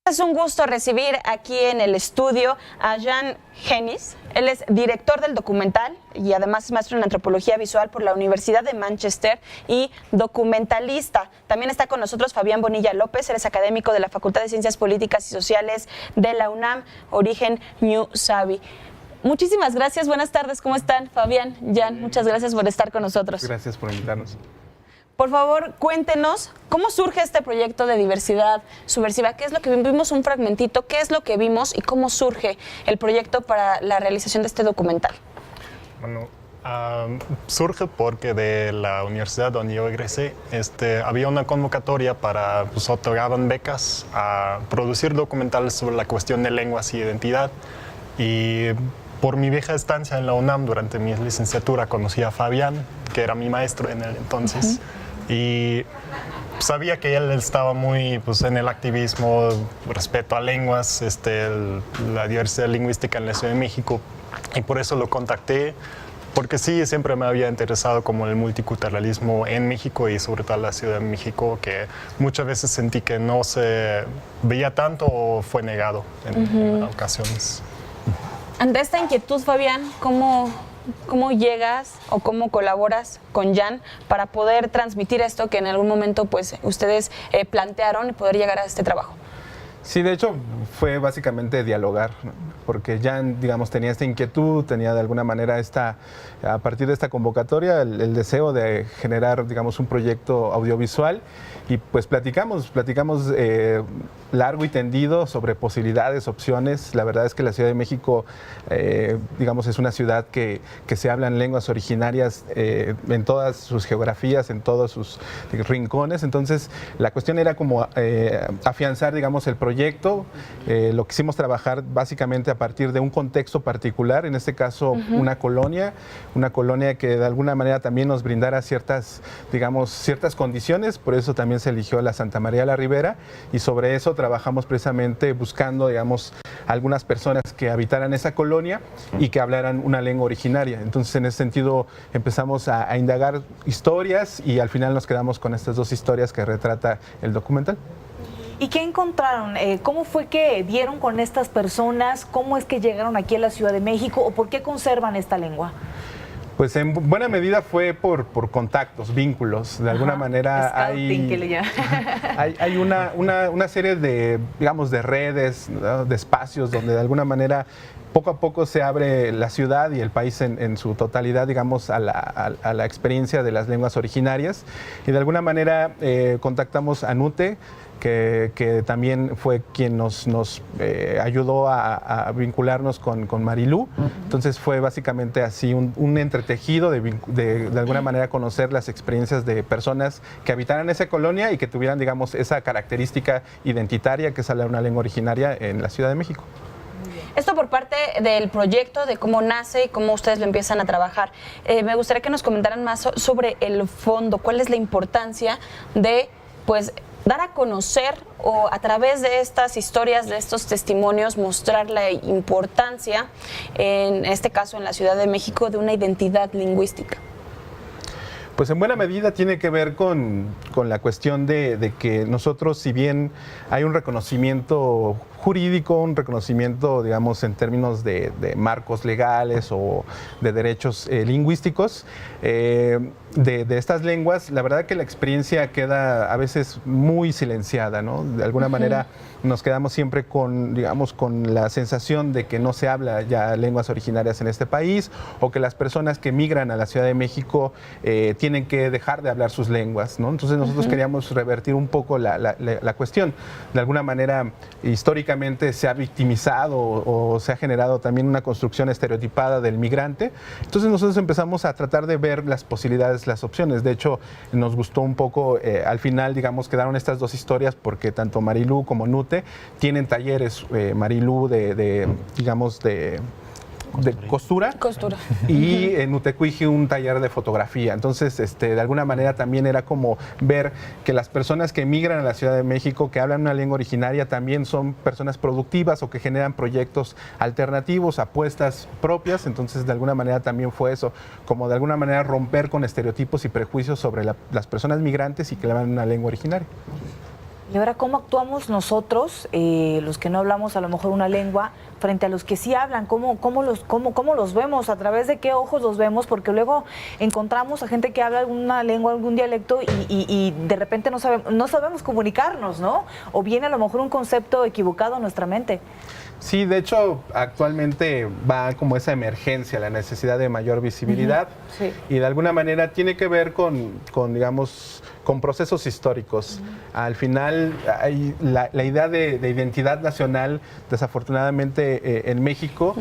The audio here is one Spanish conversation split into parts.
Es un gusto recibir aquí en el estudio a Jan Genis. Él es director del documental y además es maestro en antropología visual por la Universidad de Manchester y documentalista. También está con nosotros Fabián Bonilla López. Él es académico de la Facultad de Ciencias Políticas y Sociales de la UNAM, origen New Savvy. Muchísimas gracias, buenas tardes, ¿cómo están? Fabián, Jan, muchas gracias por estar con nosotros. Gracias por invitarnos. Por favor, cuéntenos cómo surge este proyecto de diversidad subversiva. ¿Qué es lo que vimos? Un fragmentito. ¿Qué es lo que vimos y cómo surge el proyecto para la realización de este documental? Bueno, surge porque de la universidad donde yo egresé había una convocatoria para, otorgaban becas a producir documentales sobre la cuestión de lenguas y identidad. Y por mi vieja estancia en la UNAM durante mi licenciatura conocí a Fabián, que era mi maestro en el entonces. Y sabía que él estaba muy en el activismo respecto a lenguas, la diversidad lingüística en la Ciudad de México, y por eso lo contacté, porque sí, siempre me había interesado como el multiculturalismo en México y sobre todo en la Ciudad de México, que muchas veces sentí que no se veía tanto o fue negado en ocasiones. Ante esta inquietud, Fabián, ¿cómo llegas o cómo colaboras con Jan para poder transmitir esto que en algún momento ustedes plantearon y poder llegar a este trabajo? Sí, de hecho fue básicamente dialogar, ¿no? Porque Jan, digamos, tenía esta inquietud, tenía de alguna manera a partir de esta convocatoria el deseo de generar, digamos, un proyecto audiovisual, y pues platicamos largo y tendido sobre posibilidades, opciones. La verdad es que la Ciudad de México, digamos, es una ciudad que se hablan lenguas originarias en todas sus geografías, en todos sus rincones. Entonces la cuestión era como afianzar, digamos, el proyecto. Lo quisimos trabajar básicamente a partir de un contexto particular, en este caso una colonia que de alguna manera también nos brindara ciertas condiciones. Por eso también se eligió la Santa María la Ribera, y sobre eso trabajamos precisamente buscando, digamos, algunas personas que habitaran esa colonia y que hablaran una lengua originaria. Entonces, en ese sentido, empezamos a indagar historias, y al final nos quedamos con estas dos historias que retrata el documental. ¿Y qué encontraron? ¿Cómo fue que dieron con estas personas? ¿Cómo es que llegaron aquí a la Ciudad de México? ¿O por qué conservan esta lengua? Pues en buena medida fue por contactos, vínculos. De alguna manera hay una serie de, digamos, de redes, ¿no?, de espacios donde de alguna manera poco a poco se abre la ciudad y el país en su totalidad, digamos, a la experiencia de las lenguas originarias. Y de alguna manera contactamos a NUTE, que también fue quien nos ayudó a vincularnos con Marilú. Entonces fue básicamente así un entretejido de alguna manera conocer las experiencias de personas que habitaran esa colonia y que tuvieran, digamos, esa característica identitaria que es hablar una lengua originaria en la Ciudad de México. Esto por parte del proyecto, de cómo nace y cómo ustedes lo empiezan a trabajar. Me gustaría que nos comentaran más sobre el fondo. ¿Cuál es la importancia de, dar a conocer, o a través de estas historias, de estos testimonios, mostrar la importancia, en este caso en la Ciudad de México, de una identidad lingüística? Pues en buena medida tiene que ver con la cuestión de que nosotros, si bien hay un reconocimiento jurídico, un reconocimiento, digamos, en términos de marcos legales o de derechos lingüísticos de estas lenguas, la verdad que la experiencia queda a veces muy silenciada, ¿no? De alguna manera nos quedamos siempre con la sensación de que no se habla ya lenguas originarias en este país, o que las personas que migran a la Ciudad de México tienen que dejar de hablar sus lenguas, ¿no? Entonces nosotros queríamos revertir un poco la cuestión. De alguna manera, históricamente se ha victimizado o se ha generado también una construcción estereotipada del migrante. Entonces nosotros empezamos a tratar de ver las posibilidades, las opciones. De hecho, nos gustó un poco, al final, digamos, quedaron estas dos historias, porque tanto Marilú como Nute tienen talleres, Marilú de costura, y en Utecuiji un taller de fotografía. Entonces, de alguna manera también era como ver que las personas que emigran a la Ciudad de México, que hablan una lengua originaria, también son personas productivas o que generan proyectos alternativos, apuestas propias. Entonces, de alguna manera también fue eso, como de alguna manera romper con estereotipos y prejuicios sobre las personas migrantes y que hablan una lengua originaria. Y ahora, ¿cómo actuamos nosotros, los que no hablamos a lo mejor una lengua, frente a los que sí hablan? ¿Cómo los vemos? ¿A través de qué ojos los vemos? Porque luego encontramos a gente que habla alguna lengua, algún dialecto y de repente no sabemos comunicarnos, ¿no? O viene a lo mejor un concepto equivocado en nuestra mente. Sí, de hecho, actualmente va como esa emergencia, la necesidad de mayor visibilidad, Sí. y de alguna manera tiene que ver digamos, con procesos históricos. Al final, hay la idea de identidad nacional, desafortunadamente, en México,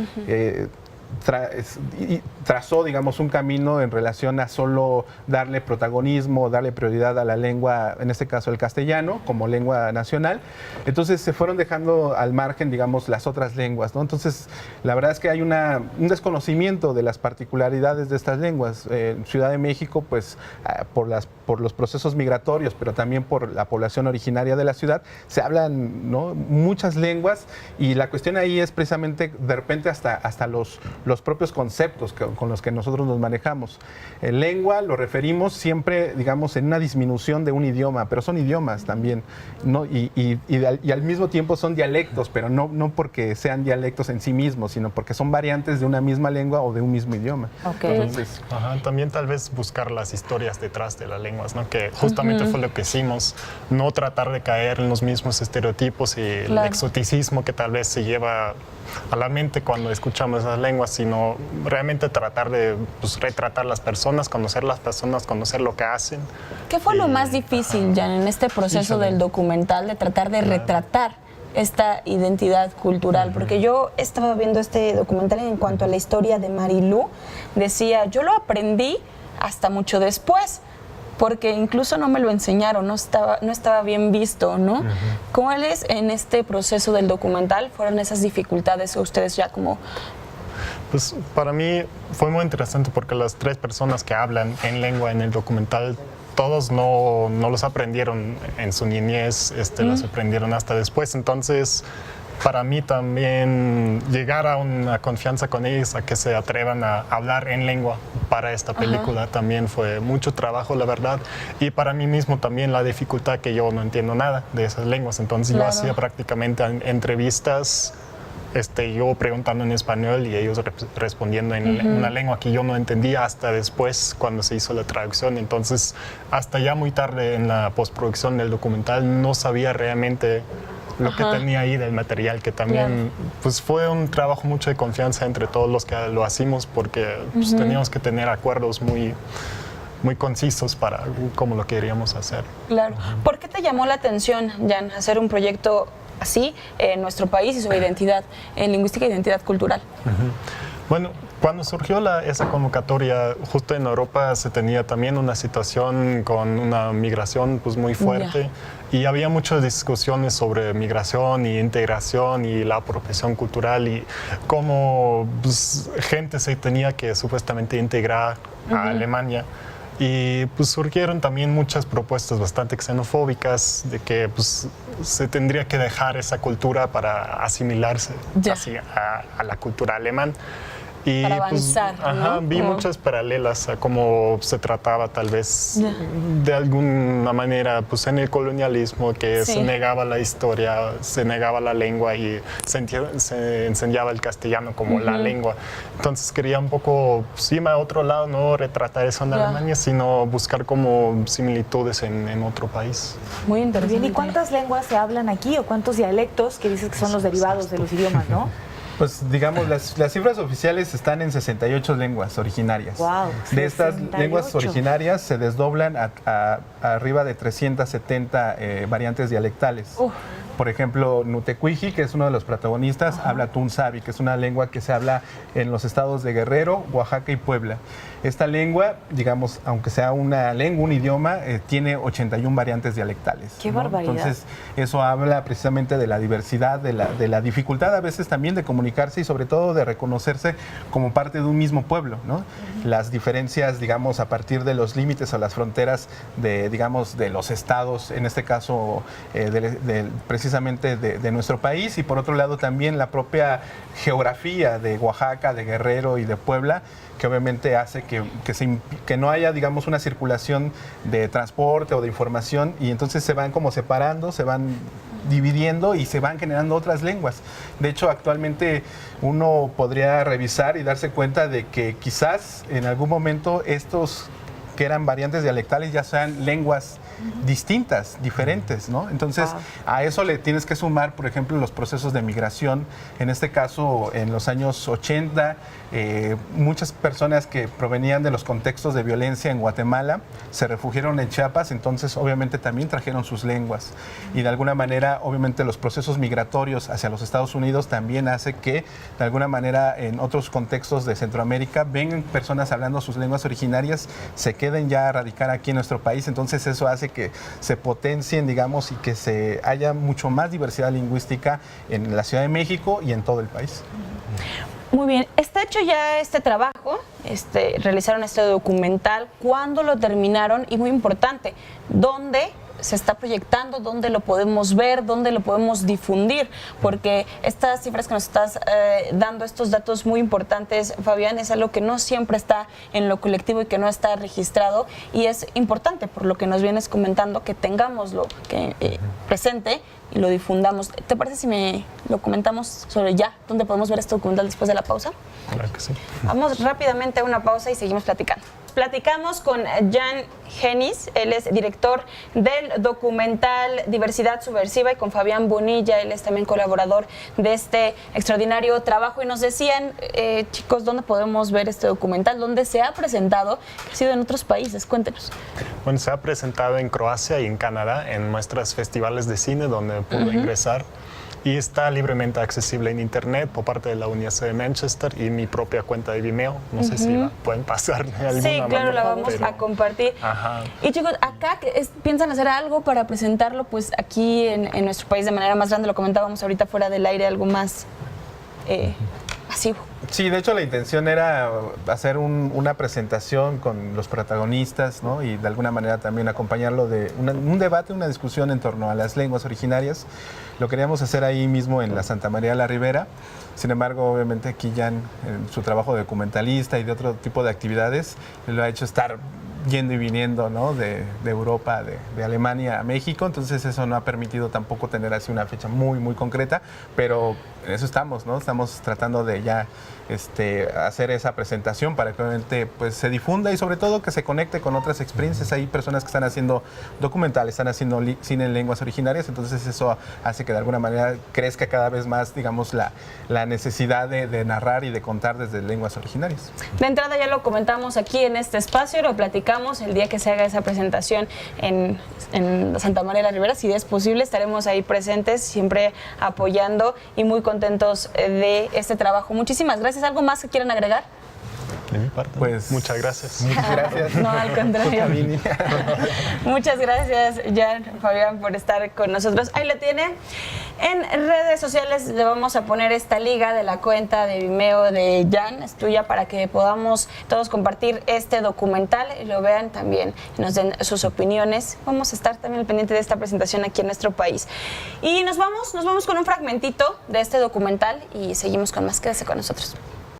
trazó, digamos, un camino en relación a solo darle protagonismo, darle prioridad a la lengua, en este caso el castellano, como lengua nacional. Entonces se fueron dejando al margen, digamos, las otras lenguas, ¿no? Entonces, la verdad es que hay un desconocimiento de las particularidades de estas lenguas. En Ciudad de México, pues, por los procesos migratorios, pero también por la población originaria de la ciudad, se hablan, ¿no?, muchas lenguas, y la cuestión ahí es precisamente, de repente, hasta los propios conceptos con los que nosotros nos manejamos. Lengua lo referimos siempre, digamos, en una disminución de un idioma, pero son idiomas también, ¿no? Y al mismo tiempo son dialectos, pero no porque sean dialectos en sí mismos, sino porque son variantes de una misma lengua o de un mismo idioma. Okay. Entonces, También tal vez buscar las historias detrás de las lenguas, ¿no? Que justamente fue lo que hicimos, no tratar de caer en los mismos estereotipos y el exoticismo que tal vez se lleva a la mente cuando escuchamos esas lenguas, sino realmente tratar de retratar las personas, conocer las personas, conocer lo que hacen. ¿Qué fue lo más difícil, Jan, en este proceso del documental, de tratar de retratar esta identidad cultural? Porque yo estaba viendo este documental en cuanto a la historia de Marilú, decía, yo lo aprendí hasta mucho después, porque incluso no me lo enseñaron, no estaba bien visto, ¿no? ¿Cuáles en este proceso del documental fueron esas dificultades, o ustedes ya como...? Pues para mí fue muy interesante porque las 3 personas que hablan en lengua en el documental, todos no los aprendieron en su niñez, los aprendieron hasta después. Entonces, para mí también llegar a una confianza con ellos, a que se atrevan a hablar en lengua para esta película, también fue mucho trabajo, la verdad. Y para mí mismo también la dificultad que yo no entiendo nada de esas lenguas. Entonces yo hacía prácticamente entrevistas, yo preguntando en español y ellos respondiendo en una lengua que yo no entendía hasta después cuando se hizo la traducción. Entonces, hasta ya muy tarde en la postproducción del documental no sabía realmente lo que tenía ahí del material, que también pues fue un trabajo mucho de confianza entre todos los que lo hacimos, porque pues, teníamos que tener acuerdos muy concisos para cómo lo queríamos hacer. Claro. ¿Por qué te llamó la atención, Jan, hacer un proyecto así en nuestro país y su identidad, en lingüística e identidad cultural? Bueno, cuando surgió esa convocatoria, justo en Europa se tenía también una situación con una migración pues, muy fuerte, y había muchas discusiones sobre migración y integración y la apropiación cultural y cómo pues, gente se tenía que supuestamente integrar a Alemania. Y pues surgieron también muchas propuestas bastante xenofóbicas de que pues, se tendría que dejar esa cultura para asimilarse así a la cultura alemana. Y para avanzar, pues, ¿no? vi muchas paralelas a cómo se trataba tal vez de alguna manera pues en el colonialismo, que se negaba la historia, se negaba la lengua y se enseñaba el castellano como la lengua. Entonces quería un poco pues, irme a otro lado, no retratar eso en Alemania, sino buscar como similitudes en otro país. Muy interesante. Bien, ¿y cuántas lenguas se hablan aquí o cuántos dialectos que dices que son los derivados de los idiomas, no? pues digamos, las cifras oficiales están en 68 lenguas originarias. Wow, de estas 68. lenguas originarias se desdoblan a arriba de 370 variantes dialectales. Por ejemplo, Nutecuiji, que es uno de los protagonistas, habla Tunzabi, que es una lengua que se habla en los estados de Guerrero, Oaxaca y Puebla. Esta lengua, digamos, aunque sea una lengua, un idioma, tiene 81 variantes dialectales. ¡Qué barbaridad! Entonces, eso habla precisamente de la diversidad, de la dificultad a veces también de comunicar comunicarse y sobre todo de reconocerse como parte de un mismo pueblo, ¿no? Las diferencias, digamos, a partir de los límites o las fronteras de, digamos, de los estados, en este caso precisamente de nuestro país, y por otro lado también la propia geografía de Oaxaca, de Guerrero y de Puebla, que obviamente hace que no haya, digamos, una circulación de transporte o de información, y entonces se van como separando, se van dividiendo y se van generando otras lenguas. De hecho, actualmente uno podría revisar y darse cuenta de que quizás en algún momento estos que eran variantes dialectales ya sean lenguas distintas, diferentes, ¿no? Entonces, a eso le tienes que sumar, por ejemplo, los procesos de migración. En este caso, en los años 80, muchas personas que provenían de los contextos de violencia en Guatemala se refugiaron en Chiapas, entonces obviamente también trajeron sus lenguas. Y de alguna manera, obviamente, los procesos migratorios hacia los Estados Unidos también hace que, de alguna manera, en otros contextos de Centroamérica, vengan personas hablando sus lenguas originarias, se queden ya a radicar aquí en nuestro país, entonces eso hace que se potencien, digamos, y que se haya mucho más diversidad lingüística en la Ciudad de México y en todo el país. Muy bien, está hecho ya este trabajo, realizaron este documental, ¿cuándo lo terminaron? Y muy importante, ¿dónde se está proyectando, dónde lo podemos ver, dónde lo podemos difundir? Porque estas cifras que nos estás dando, estos datos muy importantes, Fabián, es algo que no siempre está en lo colectivo y que no está registrado, y es importante, por lo que nos vienes comentando, que tengámoslo presente y lo difundamos. ¿Te parece si me lo comentamos sobre ya dónde podemos ver este documental después de la pausa? Claro que sí. Vamos rápidamente a una pausa y seguimos platicando. Platicamos con Jan Genis, él es director del documental Diversidad Subversiva, y con Fabián Bonilla, él es también colaborador de este extraordinario trabajo, y nos decían, chicos, ¿dónde podemos ver este documental? ¿Dónde se ha presentado? ¿Ha sido en otros países? Cuéntenos. Bueno, se ha presentado en Croacia y en Canadá, en muestras festivales de cine donde pudo ingresar. Y está libremente accesible en internet por parte de la Universidad de Manchester y mi propia cuenta de Vimeo. No sé si la pueden pasar de alguna manera. Sí, claro, la vamos a compartir. Ajá. Y chicos, acá piensan hacer algo para presentarlo pues aquí en nuestro país de manera más grande. Lo comentábamos ahorita fuera del aire, algo más masivo. Sí, de hecho la intención era hacer una presentación con los protagonistas, ¿no? Y de alguna manera también acompañarlo de un debate, una discusión en torno a las lenguas originarias. Lo queríamos hacer ahí mismo en la Santa María la Ribera. Sin embargo, obviamente aquí ya en su trabajo de documentalista y de otro tipo de actividades, lo ha hecho estar yendo y viniendo, ¿no? de Europa, de Alemania a México, entonces eso no ha permitido tampoco tener así una fecha muy, muy concreta, pero en eso estamos, ¿no? Estamos tratando de ya hacer esa presentación para que obviamente pues, se difunda y sobre todo que se conecte con otras experiencias. Hay personas que están haciendo documentales, están haciendo cine en lenguas originarias, entonces eso hace que de alguna manera crezca cada vez más, digamos, la necesidad de narrar y de contar desde lenguas originarias. De entrada ya lo comentamos aquí en este espacio, lo platicamos el día que se haga esa presentación en Santa María de la Ribera. Si es posible, estaremos ahí presentes, siempre apoyando y muy contentos de este trabajo. Muchísimas gracias. ¿Algo más que quieran agregar? De mi parte. Pues, muchas gracias. Muchas gracias. No, al contrario. Muchas gracias, Jan, Fabián, por estar con nosotros. Ahí lo tienen. En redes sociales le vamos a poner esta liga de la cuenta de Vimeo de Jan, es tuya, para que podamos todos compartir este documental y lo vean también y nos den sus opiniones. Vamos a estar también al pendiente de esta presentación aquí en nuestro país. Y nos vamos con un fragmentito de este documental y seguimos con más. Quédese con nosotros.